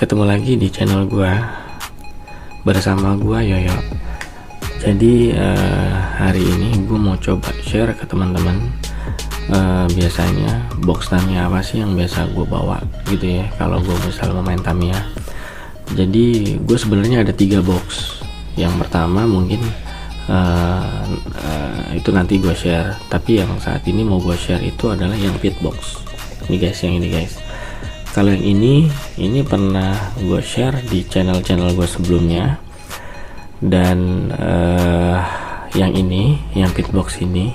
ketemu lagi di channel gua bersama gua Yoyo. Jadi hari ini gua mau coba share ke teman-teman. Biasanya box Tamiya apa sih yang biasa gua bawa gitu ya kalau gua misalnya main Tamiya. Jadi gue sebenarnya ada 3 box. Yang pertama mungkin itu nanti gue share, tapi yang saat ini mau gue share itu adalah yang pit box ini guys, yang ini guys. Kalau yang ini pernah gue share di channel gue sebelumnya, dan yang ini, yang pit box ini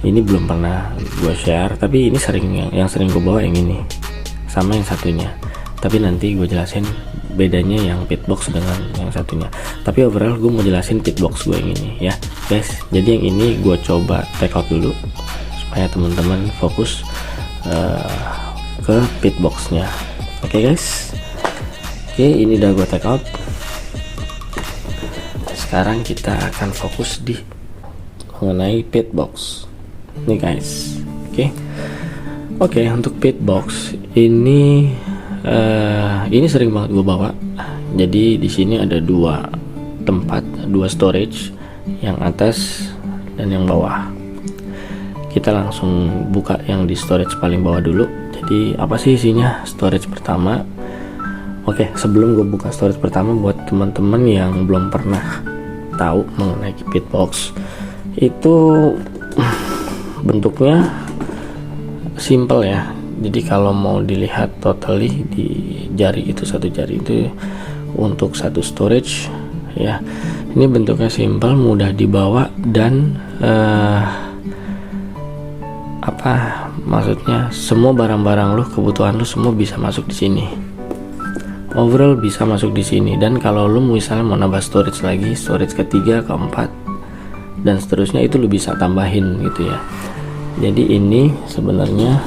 belum pernah gue share, tapi ini yang sering gue bawa yang ini sama yang satunya, tapi nanti gue jelasin bedanya yang pit box dengan yang satunya. Tapi overall gue mau jelasin pit box gue yang ini ya guys. Jadi yang ini gue coba take out dulu supaya teman-teman fokus ke pit boxnya. Oke guys, oke, ini udah gue take out. Sekarang kita akan fokus di mengenai pit box nih guys. Oke, untuk pit box ini sering banget gue bawa. Jadi di sini ada 2 tempat, 2 storage, yang atas dan yang bawah. Kita langsung buka yang di storage paling bawah dulu. Jadi apa sih isinya storage pertama? Oke, sebelum gue buka storage pertama, buat teman-teman yang belum pernah tahu mengenai pit box, itu bentuknya simple ya. Jadi kalau mau dilihat totally di jari itu, satu jari itu untuk satu storage ya. Ini bentuknya simple, mudah dibawa, dan maksudnya semua barang-barang lu, kebutuhan lu semua bisa masuk di sini. Overall bisa masuk di sini. Dan kalau lu misalnya mau nambah storage lagi, storage ketiga, keempat, dan seterusnya, itu lu bisa tambahin gitu ya. Jadi ini sebenarnya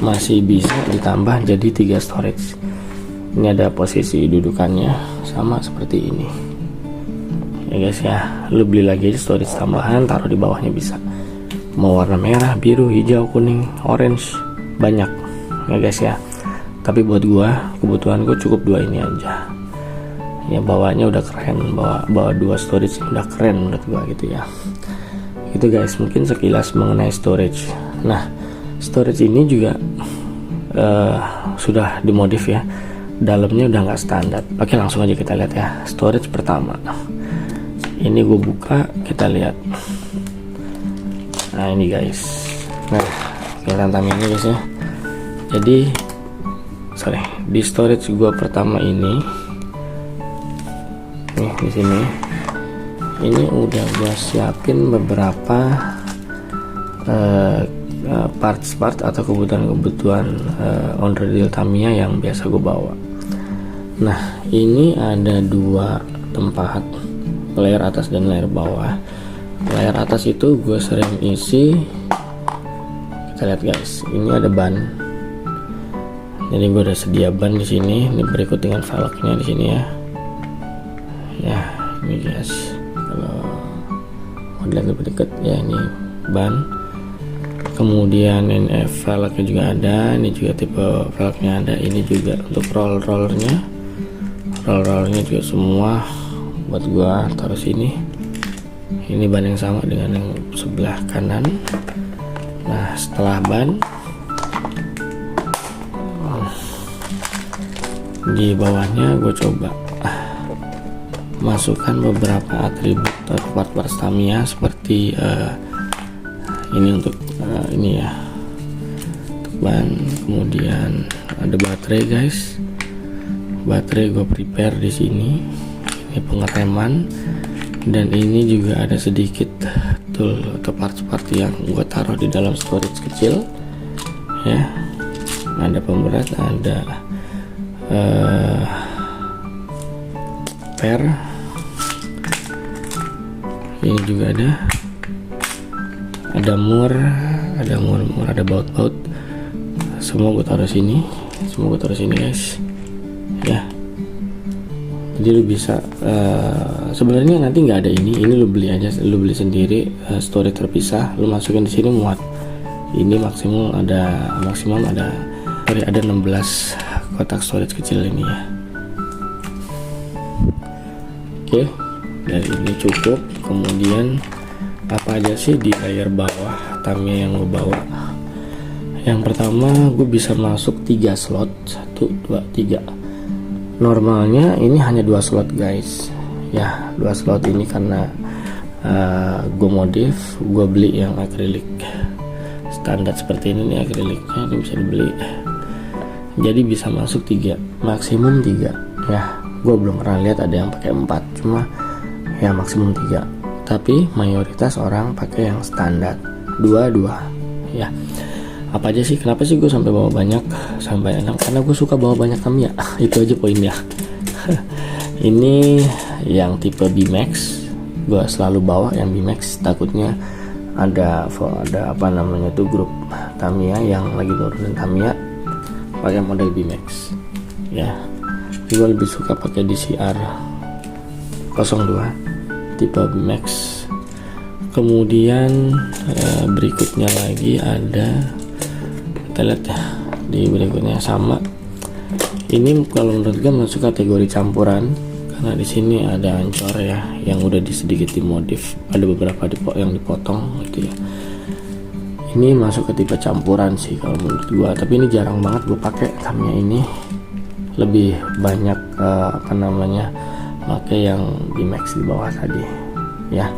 masih bisa ditambah jadi 3 storage. Ini ada posisi dudukannya sama seperti ini ya guys ya. Lu beli lagi storage tambahan, taruh di bawahnya bisa. Mau warna merah, biru, hijau, kuning, orange, banyak ya guys ya. Tapi buat gua, kebutuhan gua cukup 2 ini aja ya. Bawahnya udah keren, bawa 2 storage udah keren menurut gua gitu ya. Itu guys, mungkin sekilas mengenai storage. Nah, storage ini juga sudah dimodif ya, dalamnya udah nggak standar. Oke, langsung aja kita lihat ya. Storage pertama ini gue buka, kita lihat. Nah ini guys, nah kelihatan Tamiya guys ya. Jadi di storage gue pertama ini nih, di sini ini udah gue siapin beberapa parts atau kebutuhan onderdil Tamiya yang biasa gue bawa. Nah ini ada 2 tempat, layer atas dan layer bawah. Layer atas itu gue sering isi, kita lihat guys, ini ada ban. Jadi gue udah sedia ban di sini. Ini berikut dengan velgnya di sini ya. Ya ini guys, kalau mau dilihat lebih dekat ya, ini ban. Kemudian ini velgnya juga ada, ini juga tipe velgnya ada. Ini juga untuk rollernya juga semua buat gua taruh sini. Ini ban yang sama dengan yang sebelah kanan. Nah setelah ban, di bawahnya gue coba masukkan beberapa atribut atau part-part Tamiya seperti ini untuk ini ya, untuk ban. Kemudian ada baterai guys, baterai gue prepare di sini. Ini pengereman, dan ini juga ada sedikit tool atau part-part yang gue taruh di dalam storage kecil ya. Ada pemberat, ada per, ini juga ada mur, ada baut, semua gue taruh sini guys ya. Jadi lu bisa sebenarnya nanti nggak ada ini lu beli aja, lu beli sendiri storage terpisah, lu masukin di sini muat. Ini maksimum ada 16 kotak storage kecil ini ya. Oke, dari ini cukup. Kemudian apa aja sih di layar bawah Tamiya yang gue bawa? Yang pertama, gue bisa masuk 3 slot, 1, 2, 3. Normalnya ini hanya 2 slot guys. Ya, 2 slot ini karena gue modif, gue beli yang akrilik standar seperti ini nih, akriliknya ini bisa dibeli. Jadi bisa masuk 3, maksimum 3 ya. Gue belum pernah lihat ada yang pakai 4, cuma ya maksimum 3. Tapi mayoritas orang pakai yang standar 2 ya. Apa aja sih, kenapa sih gue sampai bawa banyak, sampai 6? Karena gue suka bawa banyak Tamiya. Itu aja poinnya. Ini yang tipe B-Max, gue selalu bawa yang B-Max, takutnya ada apa namanya tuh, grup Tamiya yang lagi nurunin Tamiya pakai model B-Max ya. Gue lebih suka pakai DCR 02 tipe B-Max. Kemudian berikutnya lagi ada, kita lihat ya di berikutnya sama. Ini kalau menurut gue masuk kategori campuran karena di sini ada ancor ya yang udah sedikit dimodif, ada beberapa yang dipotong gitu ya. Ini masuk ke tipe campuran sih kalau menurut gue, tapi ini jarang banget gue pakai Tamiya ini. Lebih banyak apa namanya pakai yang B-Max di bawah tadi ya.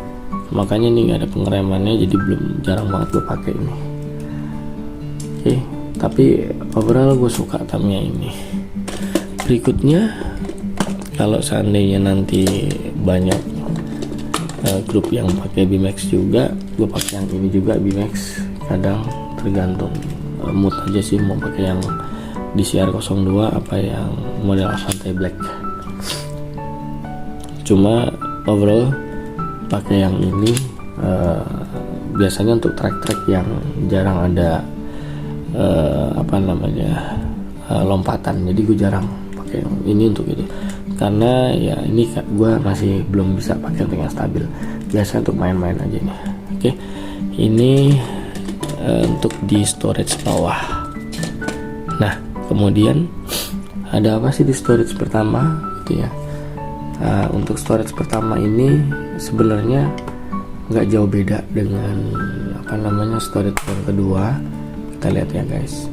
Makanya ini nggak ada pengeremannya, jadi jarang banget gue pakai ini. Oke, tapi overall gue suka Tamiya ini. Berikutnya, kalau seandainya nanti banyak grup yang pakai B-Max juga, gue pakai yang ini juga B-Max. Kadang tergantung mood aja sih, mau pakai yang DCR 02 apa yang model Avante Black. Cuma overall pakai yang ini biasanya untuk track-track yang jarang ada apa namanya lompatan, jadi gue jarang pakai yang ini untuk itu, karena ya ini gue masih belum bisa pakai untuk yang stabil, biasanya untuk main-main aja nih. Oke, ini untuk di storage bawah. Nah, kemudian ada apa sih di storage pertama gitu ya. Untuk storage pertama ini sebenarnya nggak jauh beda dengan apa namanya storage yang kedua. Kita lihat ya guys,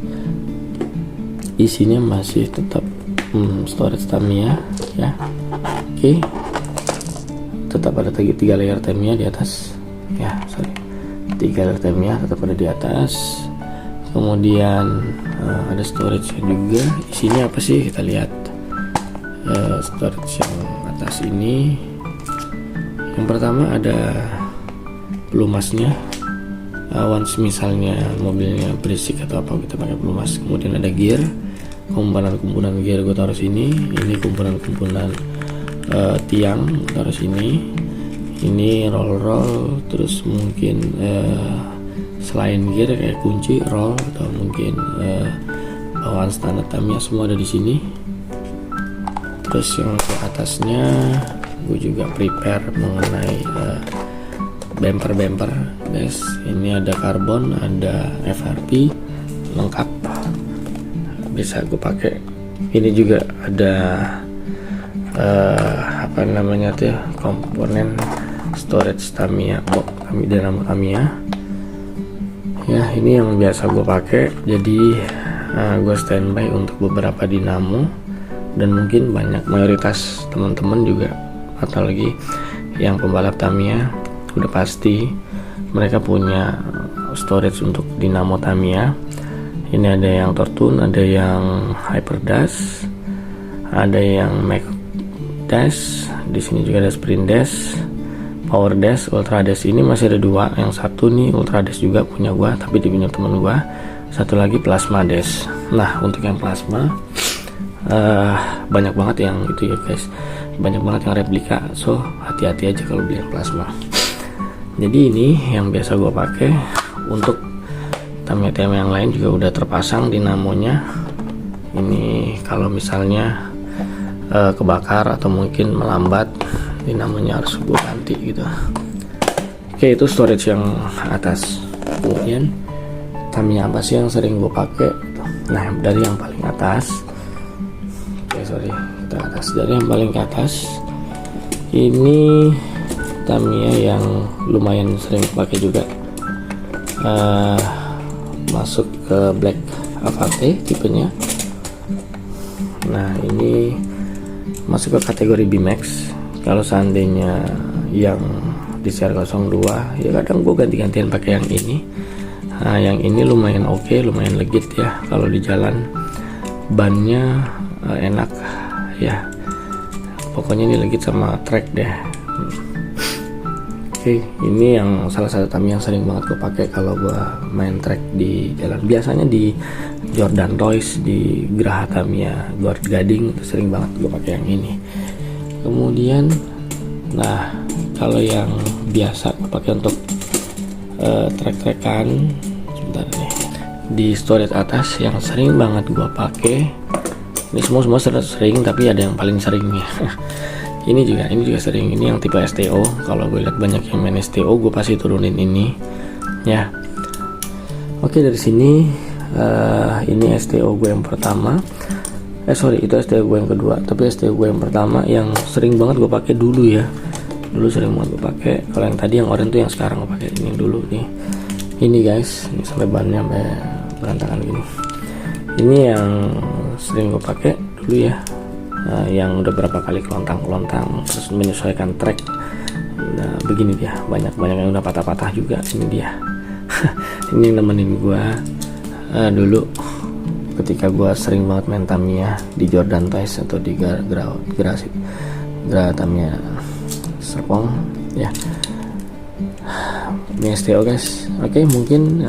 isinya masih tetap storage Tamiya ya. Oke, tetap ada 3 layer Tamiya di atas ya, 3 layer Tamiya tetap ada di atas. Kemudian ada storage juga. Isinya apa sih, kita lihat. Storage yang atas ini, yang pertama ada pelumasnya. Once misalnya mobilnya berisik atau apa, kita pakai pelumas. Kemudian ada gear, komponen gear gue taruh sini. Ini komponen tiang taruh sini. Ini roll, terus mungkin selain gear kayak kunci, roll, atau mungkin bawaan standar Tamiya, semua ada di sini. Terus yang ke atasnya gue juga prepare mengenai bumper guys. Ini ada karbon, ada FRP lengkap, bisa gue pakai. Ini juga ada apa namanya tuh, komponen storage Tamiya, dinamo Tamiya ya. Ini yang biasa gue pakai, jadi gue standby untuk beberapa dinamo, dan mungkin mayoritas teman-teman juga, atau lagi yang pembalap Tamiya udah pasti mereka punya storage untuk dinamo Tamiya. Ini ada yang Tortune, ada yang Hyperdash, ada yang Max Dash, di sini juga ada Sprint Dash, Power Dash, Ultra Dash. Ini masih ada 2, yang satu nih Ultra Dash juga punya gua, tapi dia punya teman gua. Satu lagi Plasma Dash. Nah, untuk yang Plasma banyak banget yang itu ya guys, banyak banget yang replika, so hati-hati aja kalau beli yang Plasma. Jadi ini yang biasa gua pakai. Untuk Tamiya yang lain juga udah terpasang dinamonya. Ini kalau misalnya kebakar atau mungkin melambat, dinamonya harus gue ganti gitu. Oke, itu storage yang atas. Kemudian Tamiya apa sih yang sering gue pakai? Nah, dari yang paling atas, dari yang paling ke atas Ini Tamiya yang lumayan sering pakai juga, masuk ke Black Avate tipenya. Nah ini masuk ke kategori B-Max. Kalau seandainya yang di CR02 ya kadang gue ganti-gantian pakai yang ini. Nah yang ini lumayan oke, lumayan legit ya kalau di jalan. Bannya enak ya, pokoknya ini legit sama track deh. Oke, ini yang salah satu Tamiya yang sering banget gue pakai kalau gue main track di jalan. Biasanya di Jordan Toys, di Geraha Tamiya, Gading itu sering banget gue pakai yang ini. Kemudian, nah kalau yang biasa gue pakai untuk track-trackan, sebentar nih, di storage atas yang sering banget gue pakai. Ini semua sering, tapi ada yang paling sering nih. Ini juga sering. Ini yang tipe STO. Kalau gue lihat banyak yang main STO, gue pasti turunin ini ya. Oke, dari sini ini STO gue yang pertama. Itu STO gue yang kedua. Tapi STO gue yang pertama yang sering banget gue pakai dulu ya. Dulu sering banget gue pakai. Kalau yang tadi yang oranye tuh yang sekarang gue pakai. Ini dulu nih. Ini guys, ini sampai bannya sampai berantakan gini. Ini yang sering gue pakai dulu ya. Yang udah berapa kali kelontang terus menyesuaikan track. Nah begini dia, banyak yang udah patah-patah juga. Ini dia. Ini nemenin gua dulu ketika gua sering banget main Tamiya di Jordan Toys atau di Geraha Tamiya Serpong ya. Ini STO guys. Oke, mungkin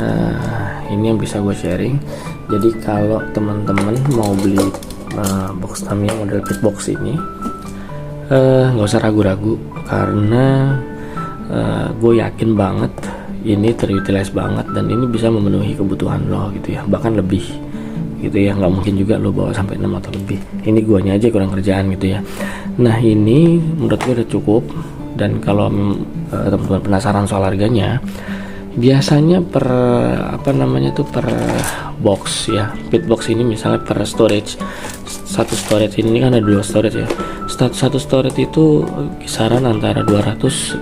ini yang bisa gue sharing. Jadi kalau teman-teman mau beli box Tamiya model pit box ini, nggak usah ragu-ragu karena gue yakin banget ini terutilize banget dan ini bisa memenuhi kebutuhan lo gitu ya, bahkan lebih gitu ya. Nggak mungkin juga lo bawa sampai 6 atau lebih. Ini guanya aja kurang kerjaan gitu ya. Nah ini menurut gue udah cukup. Dan kalau teman-teman penasaran soal harganya, biasanya per per box ya, pit box ini misalnya per storage, satu storage ini kan ada 2 storage ya. Satu storage itu kisaran antara 250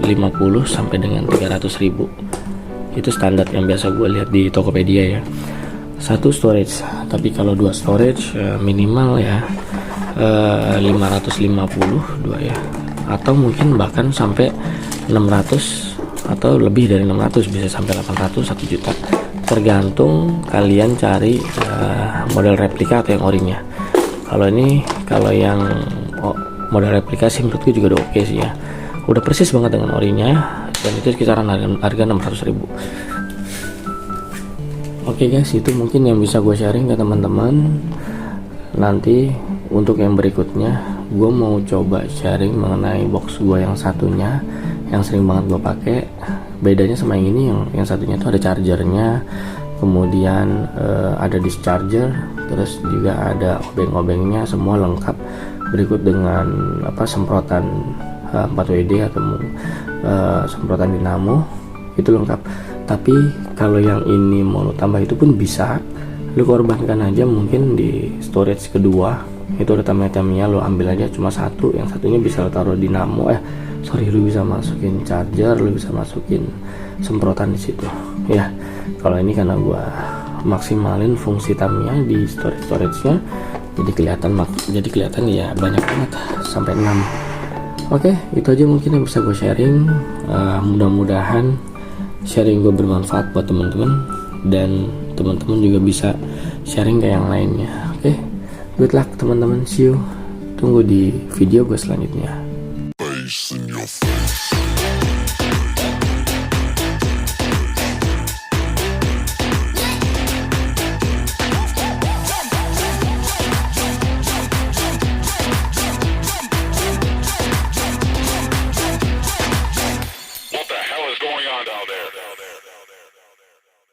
sampai dengan 300.000. Itu standar yang biasa gue lihat di Tokopedia ya, satu storage. Tapi kalau 2 storage minimal ya 550 2 ya, atau mungkin bahkan sampai 600 atau lebih dari 600, bisa sampai 800, 1 juta, tergantung kalian cari model replika atau yang orinya. Kalau yang model replika sih menurutku juga udah oke sih ya, udah persis banget dengan orinya, dan itu kisaran harga 600.000. Oke guys, itu mungkin yang bisa gue sharing ke teman-teman. Nanti untuk yang berikutnya gue mau coba sharing mengenai box gue yang satunya yang sering banget gue pakai. Bedanya sama yang ini, yang satunya itu ada chargernya, kemudian ada discharger, terus juga ada obeng-obengnya, semua lengkap. Berikut dengan semprotan 4WD atau semprotan dinamo, itu lengkap. Tapi kalau yang ini mau lu tambah itu pun bisa, lu korbankan aja mungkin di storage kedua. Itu ada Tamiya, lu ambil aja cuma satu, yang satunya bisa lu taruh dinamo, lu bisa masukin charger, lu bisa masukin semprotan di situ ya. Kalau ini karena gua maksimalin fungsi Tamiya di storage-nya, jadi kelihatan ya banyak banget, sampai 6. Oke, itu aja mungkin yang bisa gue sharing. Mudah-mudahan sharing gue bermanfaat buat teman-teman, dan teman-teman juga bisa sharing ke yang lainnya. Oke, good luck teman-teman, see you, tunggu di video gue selanjutnya.